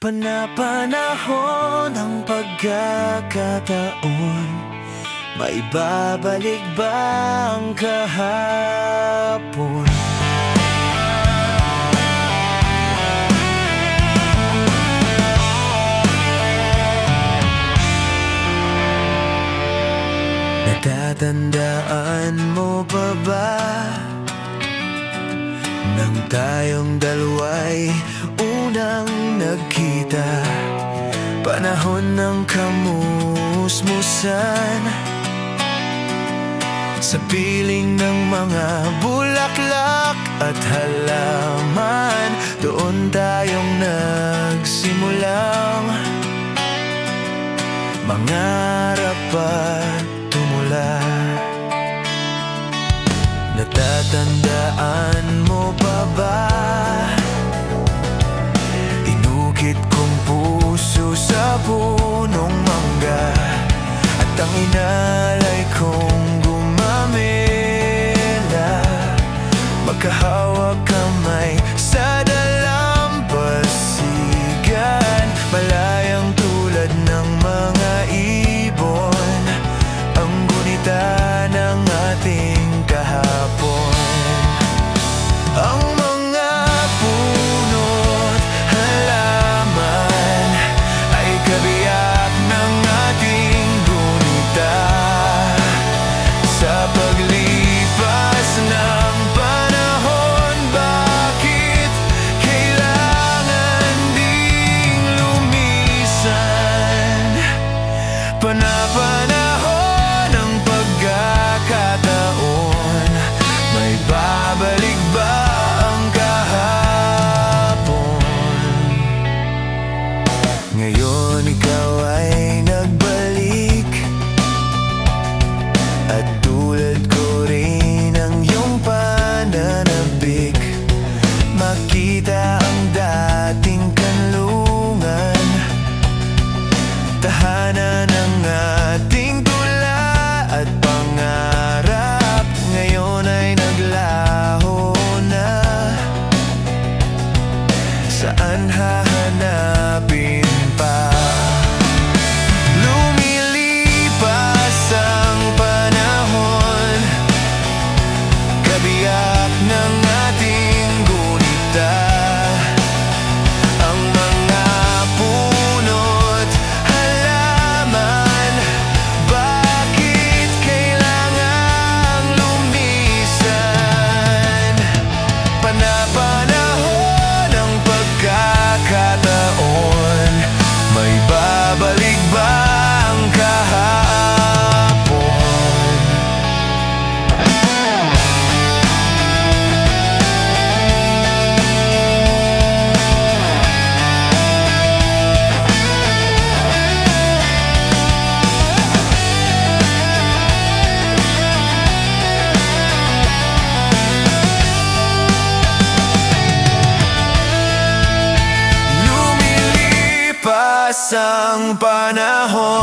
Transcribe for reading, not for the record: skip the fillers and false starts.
Panapanahon ng pagkakataon, maibabalik ba ang kahapon? Natatandaan mo pa ba nang tayong dalawa'y unang nagkita? Panahon ng kamusmusan, sa piling ng mga bulaklak at halaman. Doon tayong nagsimulang mangarap at tumula. Natatandaan mo pa ba? Inukit kong puso sa punong mangga, at ang inalay kong gumamela. Magkahawak kamay sa dalampasigan, malayang tulad ng mga ibon, ang gunita ng ating kahapon. Ang mga puno't halaman ay kabiyak ng ating gunita. Sa paglipas ng panahon, bakit kailangan ding lumisan? Panapanahon ng pagkakataon, may babalik ba ang kahapon? Ngayon ikaw ay nagbalik, at tulad ko rin ang iyong pananabik. Makita ang dating kanlungan, tahanan ng ating tula at pangarap. Ngayon ay naglaho na, saan hahanapin pa? Lumilipas ang panahon, kabiyak ng ating gunita. Ang mga puno't halaman, bakit kailangang lumisan? Panapanahon ng pagkakataon, may babalik ba ang kahapon? Lumilipas ang panahon,